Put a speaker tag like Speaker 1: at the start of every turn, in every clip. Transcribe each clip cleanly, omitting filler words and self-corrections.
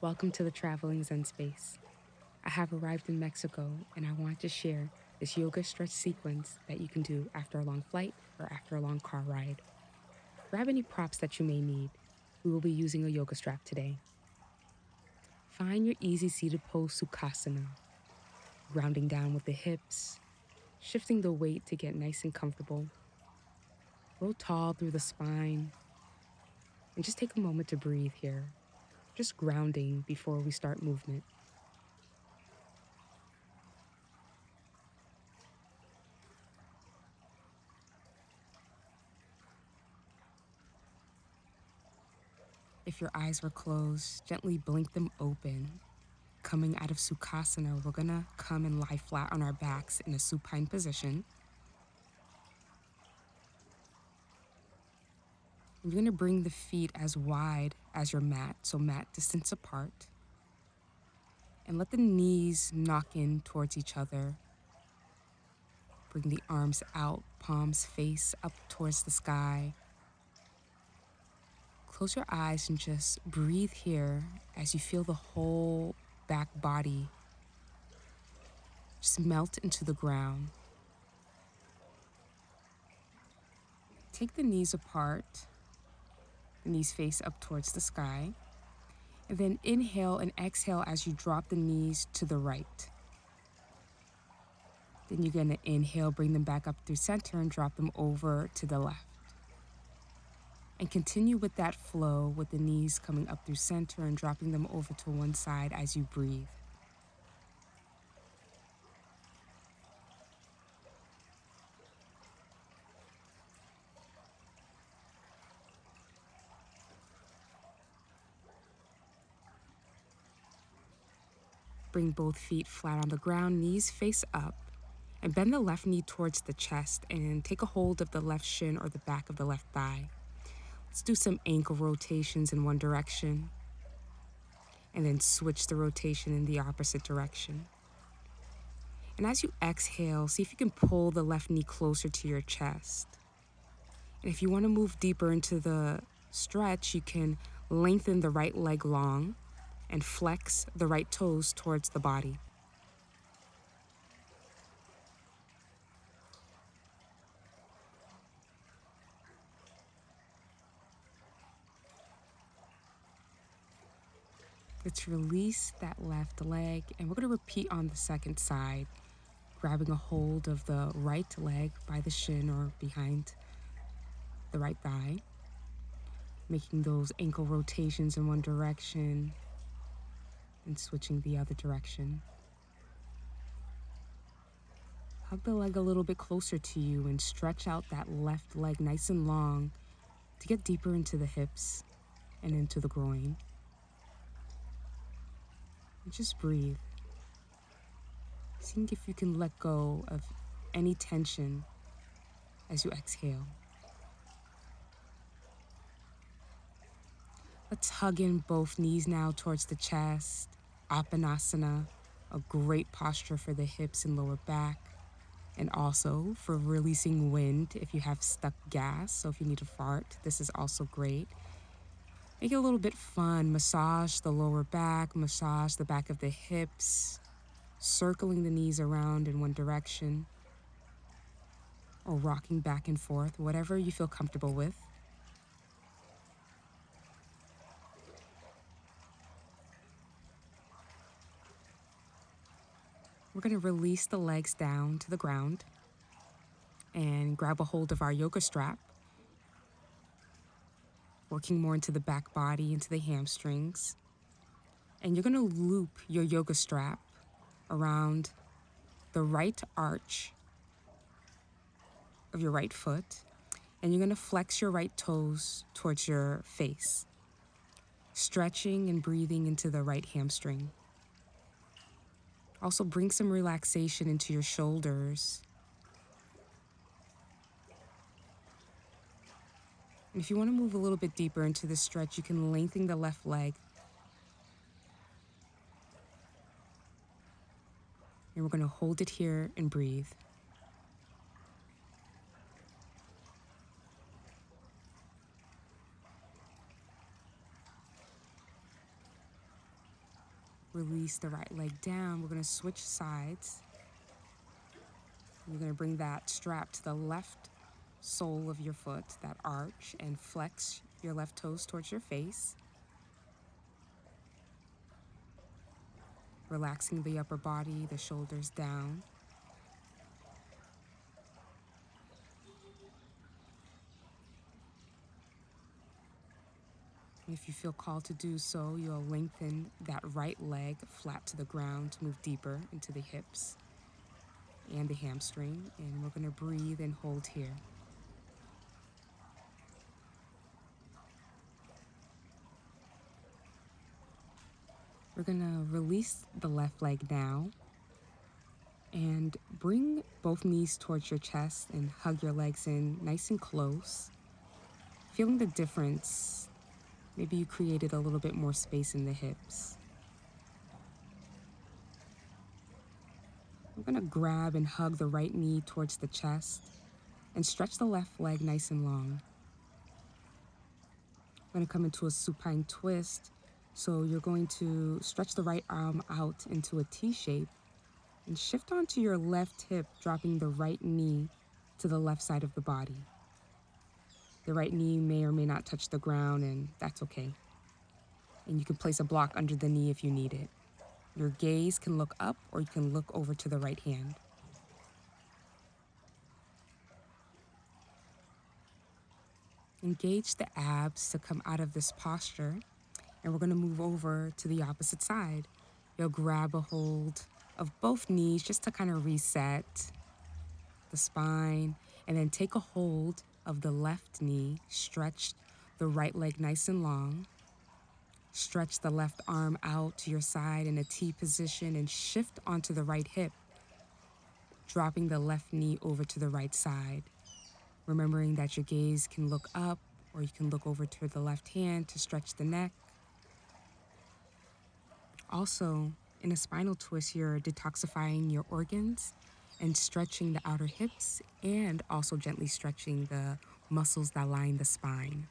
Speaker 1: Welcome to the Traveling Zen Space. I have arrived in Mexico and I want to share this yoga stretch sequence that you can do after a long flight or after a long car ride. Grab any props that you may need. We will be using a yoga strap today. Find your easy seated pose Sukhasana, grounding down with the hips, shifting the weight to get nice and comfortable. Grow tall through the spine, and just take a moment to breathe here, just grounding before we start movement. If your eyes were closed, gently blink them open. Coming out of Sukhasana, we're gonna come and lie flat on our backs in a supine position. You're gonna bring the feet as wide as your mat, so mat distance apart. And let the knees knock in towards each other. Bring the arms out, palms face up towards the sky. Close your eyes and just breathe here as you feel the whole back body just melt into the ground. Take the knees apart, the knees face up towards the sky, and then inhale and exhale as you drop the knees to the right. Then you're gonna inhale, bring them back up through center and drop them over to the left. And continue with that flow with the knees coming up through center and dropping them over to one side as you breathe. Bring both feet flat on the ground, knees face up, and bend the left knee towards the chest and take a hold of the left shin or the back of the left thigh. Let's do some ankle rotations in one direction, and then switch the rotation in the opposite direction. And as you exhale, see if you can pull the left knee closer to your chest. And if you want to move deeper into the stretch, you can lengthen the right leg long and flex the right toes towards the body. Let's release that left leg, and we're going to repeat on the second side, grabbing a hold of the right leg by the shin or behind the right thigh, making those ankle rotations in one direction and switching the other direction. Hug the leg a little bit closer to you and stretch out that left leg nice and long to get deeper into the hips and into the groin. And just breathe. Seeing if you can let go of any tension as you exhale. Let's hug in both knees now towards the chest. Apanasana, a great posture for the hips and lower back, and also for releasing wind if you have stuck gas. So if you need to fart, this is also great. Make it a little bit fun. Massage the lower back, massage the back of the hips, circling the knees around in one direction, or rocking back and forth, whatever you feel comfortable with. We're going to release the legs down to the ground and grab a hold of our yoga strap, working more into the back body, into the hamstrings. And you're going to loop your yoga strap around the right arch of your right foot, and you're going to flex your right toes towards your face, stretching and breathing into the right hamstring. Also bring some relaxation into your shoulders. And if you want to move a little bit deeper into the stretch, you can lengthen the left leg. And we're going to hold it here and breathe. Release the right leg down. We're going to switch sides. You're going to bring that strap to the left sole of your foot, that arch, and flex your left toes towards your face. Relaxing the upper body, the shoulders down. If you feel called to do so, you'll lengthen that right leg flat to the ground to move deeper into the hips and the hamstring. And we're going to breathe and hold here. We're going to release the left leg now and bring both knees towards your chest and hug your legs in nice and close. Feeling the difference, maybe you created a little bit more space in the hips. We're going to grab and hug the right knee towards the chest and stretch the left leg nice and long. We're going to come into a supine twist. So you're going to stretch the right arm out into a T shape and shift onto your left hip, dropping the right knee to the left side of the body. The right knee may or may not touch the ground, and that's okay. And you can place a block under the knee if you need it. Your gaze can look up or you can look over to the right hand. Engage the abs to come out of this posture, and we're going to move over to the opposite side. You'll grab a hold of both knees just to kind of reset the spine, and then take a hold of the left knee, stretch the right leg nice and long, stretch the left arm out to your side in a T position and shift onto the right hip, dropping the left knee over to the right side. Remembering that your gaze can look up or you can look over to the left hand to stretch the neck. Also, in a spinal twist, you're detoxifying your organs and stretching the outer hips and also gently stretching the muscles that line the spine.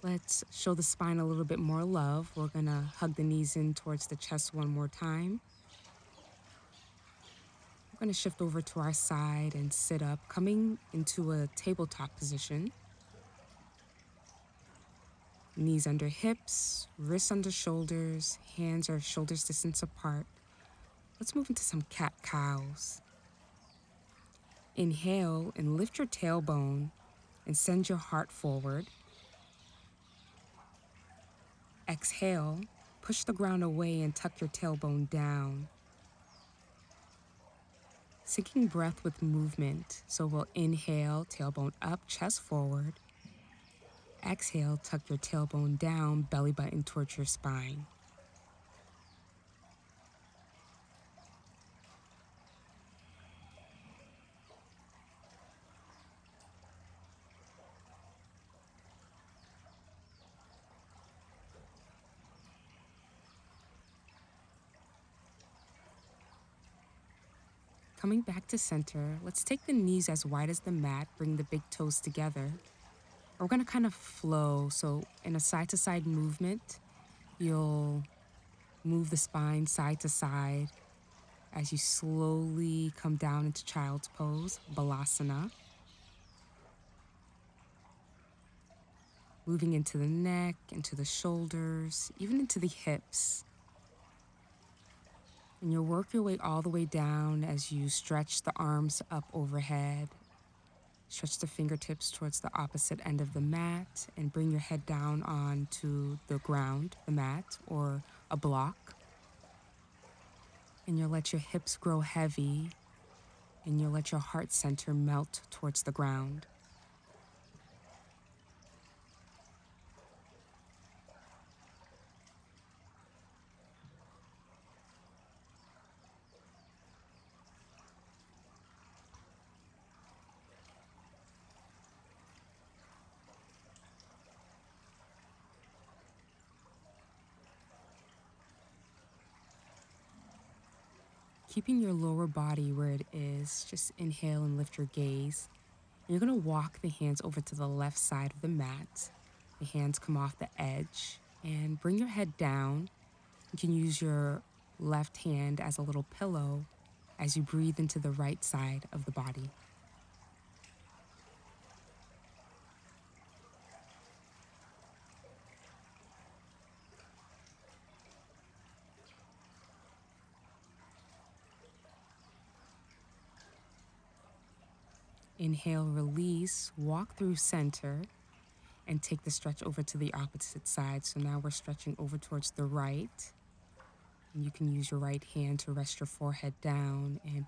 Speaker 1: Let's show the spine a little bit more love. We're gonna hug the knees in towards the chest one more time. We're gonna shift over to our side and sit up, coming into a tabletop position. Knees under hips, wrists under shoulders, hands are shoulders distance apart. Let's move into some cat-cows. Inhale and lift your tailbone and send your heart forward. Exhale, push the ground away and tuck your tailbone down. Syncing breath with movement. So we'll inhale, tailbone up, chest forward. Exhale, tuck your tailbone down, belly button towards your spine. Coming back to center, let's take the knees as wide as the mat, bring the big toes together. We're gonna kind of flow, so in a side-to-side movement, you'll move the spine side to side as you slowly come down into child's pose, balasana. Moving into the neck, into the shoulders, even into the hips. And you'll work your way all the way down as you stretch the arms up overhead. Stretch the fingertips towards the opposite end of the mat and bring your head down onto the ground, the mat, or a block. And you'll let your hips grow heavy, and you'll let your heart center melt towards the ground. Keeping your lower body where it is, just inhale and lift your gaze. You're gonna walk the hands over to the left side of the mat. The hands come off the edge and bring your head down. You can use your left hand as a little pillow as you breathe into the right side of the body. Inhale, release, walk through center, and take the stretch over to the opposite side. So now we're stretching over towards the right. And you can use your right hand to rest your forehead down and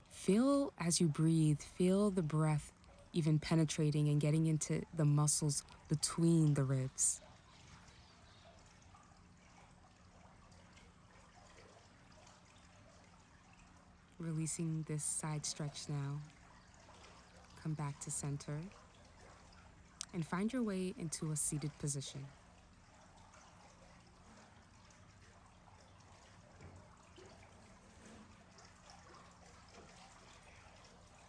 Speaker 1: feel as you breathe, feel the breath even penetrating and getting into the muscles between the ribs. Releasing this side stretch now. Come back to center and find your way into a seated position.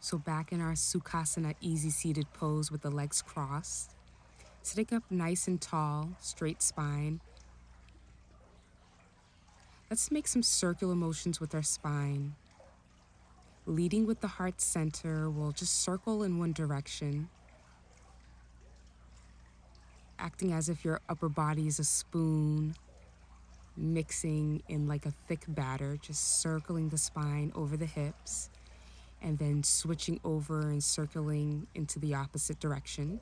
Speaker 1: So back in our Sukhasana easy seated pose with the legs crossed, sitting up nice and tall, straight spine. Let's make some circular motions with our spine. Leading with the heart center, we'll just circle in one direction, acting as if your upper body is a spoon, mixing in like a thick batter, just circling the spine over the hips, and then switching over and circling into the opposite direction.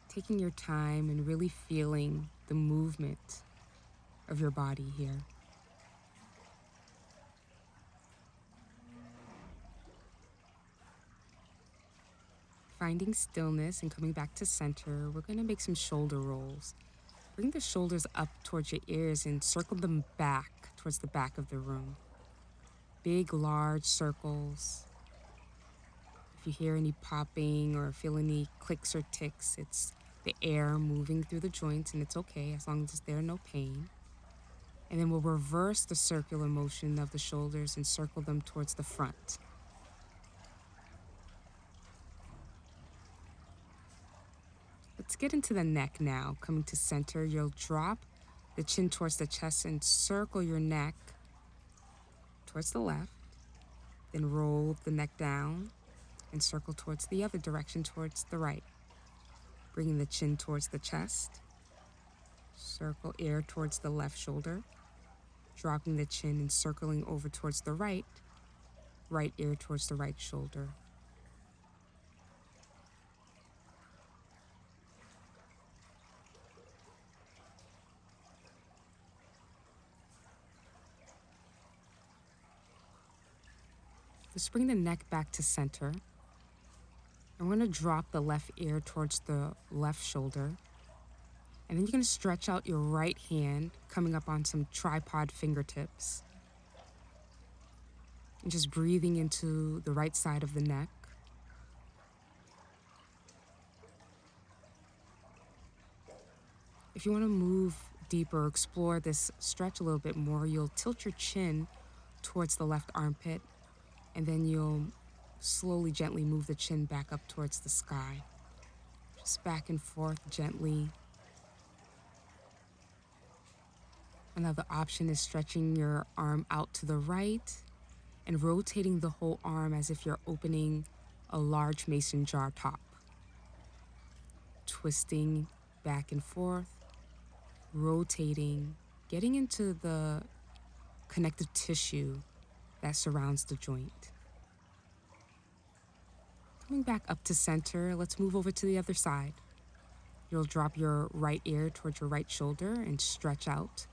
Speaker 1: Taking your time and really feeling the movement of your body here. Finding stillness and coming back to center, we're gonna make some shoulder rolls. Bring the shoulders up towards your ears and circle them back towards the back of the room. Big, large circles. If you hear any popping or feel any clicks or ticks, it's the air moving through the joints, and it's okay as long as there's no pain. And then we'll reverse the circular motion of the shoulders and circle them towards the front. Let's get into the neck now. Coming to center, you'll drop the chin towards the chest and circle your neck towards the left. Then roll the neck down and circle towards the other direction, towards the right. Bringing the chin towards the chest. Circle air towards the left shoulder. Dropping the chin and circling over towards the right. Right ear towards the right shoulder. Let's bring the neck back to center. And we're gonna drop the left ear towards the left shoulder. And then you're gonna stretch out your right hand, coming up on some tripod fingertips. And just breathing into the right side of the neck. If you wanna move deeper, explore this stretch a little bit more, you'll tilt your chin towards the left armpit, and then you'll slowly, gently move the chin back up towards the sky. Just back and forth gently. Another option is stretching your arm out to the right and rotating the whole arm as if you're opening a large mason jar top. Twisting back and forth, rotating, getting into the connective tissue that surrounds the joint. Coming back up to center, let's move over to the other side. You'll drop your right ear towards your right shoulder and stretch out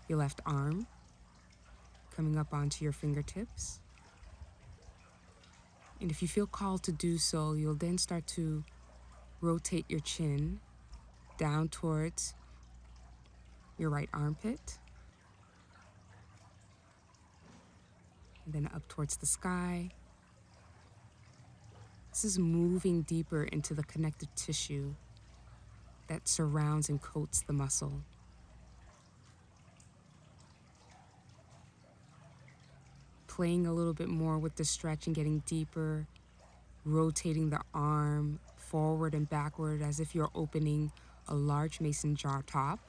Speaker 1: your left arm, coming up onto your fingertips. And if you feel called to do so, you'll then start to rotate your chin down towards your right armpit, and then up towards the sky. This is moving deeper into the connective tissue that surrounds and coats the muscle. playing a little bit more with the stretch and getting deeper, rotating the arm forward and backward as if you're opening a large mason jar top.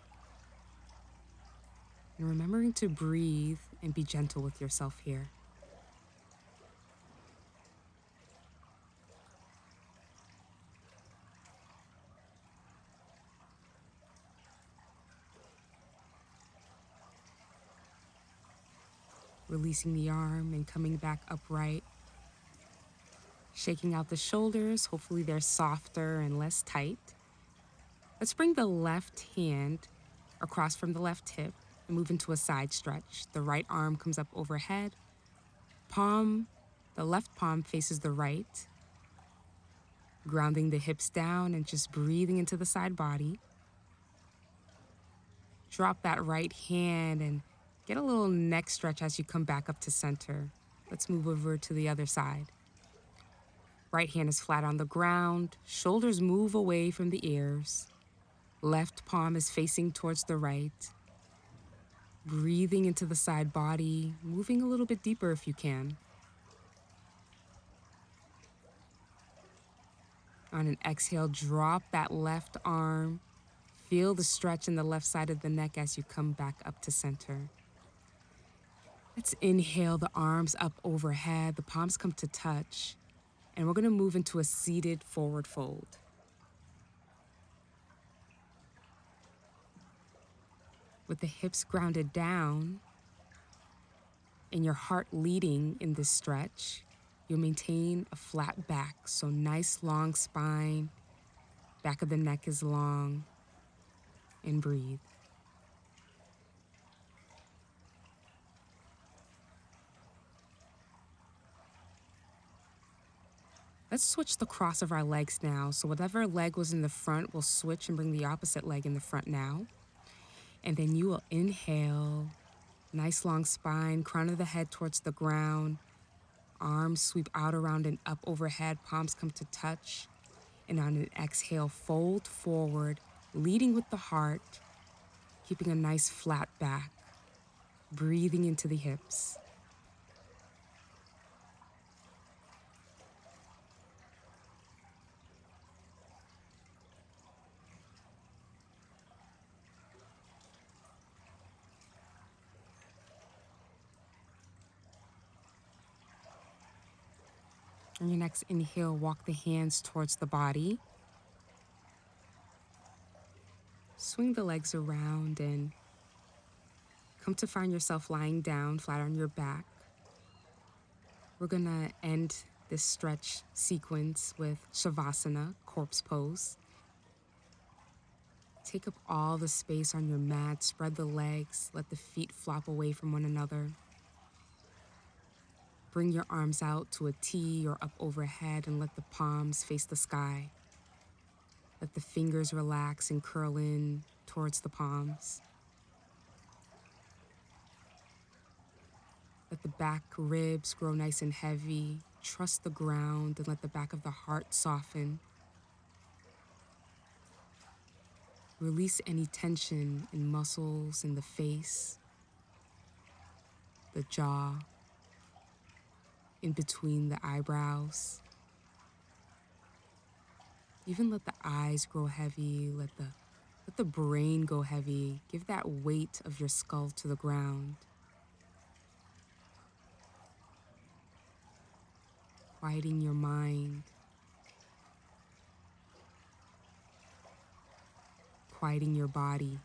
Speaker 1: And remembering to breathe and be gentle with yourself here. Releasing the arm and coming back upright. Shaking out the shoulders, hopefully they're softer and less tight. Let's bring the left hand across from the left hip and move into a side stretch. The right arm comes up overhead. The left palm faces the right. Grounding the hips down and just breathing into the side body. Drop that right hand and get a little neck stretch as you come back up to center. Let's move over to the other side. Right hand is flat on the ground. Shoulders move away from the ears. Left palm is facing towards the right. Breathing into the side body, moving a little bit deeper if you can. On an exhale, drop that left arm. Feel the stretch in the left side of the neck as you come back up to center. Let's inhale the arms up overhead. The palms come to touch. And we're going to move into a seated forward fold. With the hips grounded down and your heart leading in this stretch, you'll maintain a flat back. So nice long spine, back of the neck is long, and breathe. Let's switch the cross of our legs now. So whatever leg was in the front, we'll switch and bring the opposite leg in the front now. And then you will inhale, nice long spine, crown of the head towards the ground. Arms sweep out around and up overhead, palms come to touch. And on an exhale, fold forward, leading with the heart, keeping a nice flat back, breathing into the hips. On your next inhale, walk the hands towards the body. Swing the legs around and come to find yourself lying down, flat on your back. We're gonna end this stretch sequence with Shavasana, corpse pose. Take up all the space on your mat, spread the legs, let the feet flop away from one another. Bring your arms out to a T or up overhead and let the palms face the sky. Let the fingers relax and curl in towards the palms. Let the back ribs grow nice and heavy. Trust the ground and let the back of the heart soften. Release any tension in muscles in the face, the jaw, in between the eyebrows. Even let the eyes grow heavy, let the brain go heavy. Give that weight of your skull to the ground. Quieting your mind. Quieting your body.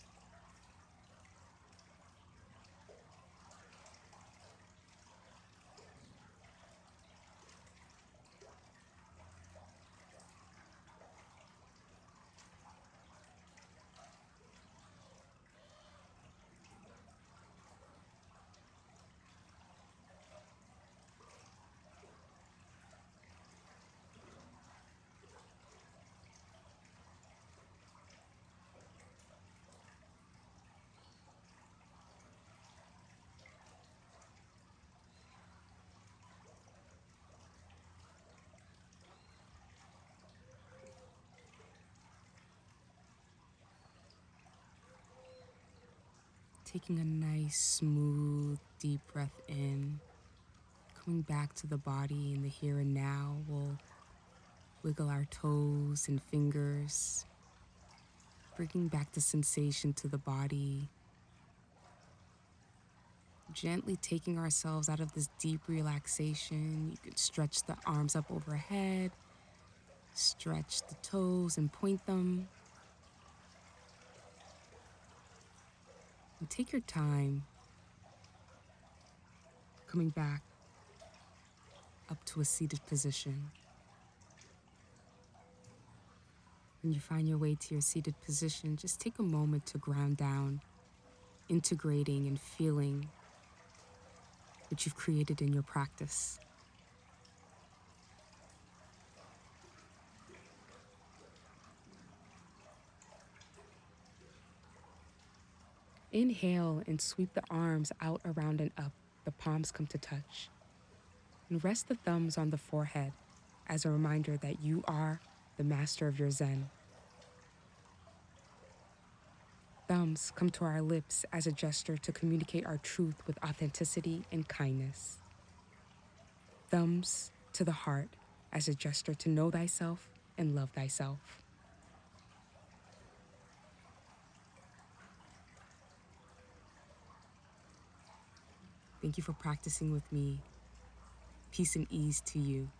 Speaker 1: Taking a nice, smooth, deep breath in. Coming back to the body in the here and now, we'll wiggle our toes and fingers, bringing back the sensation to the body, gently taking ourselves out of this deep relaxation. You can stretch the arms up overhead, stretch the toes and point them. And take your time coming back up to a seated position. When you find your way to your seated position, just take a moment to ground down, integrating and feeling what you've created in your practice. Inhale and sweep the arms out, around, and up. The palms come to touch. And rest the thumbs on the forehead as a reminder that you are the master of your Zen. Thumbs come to our lips as a gesture to communicate our truth with authenticity and kindness. Thumbs to the heart as a gesture to know thyself and love thyself. Thank you for practicing with me. Peace and ease to you.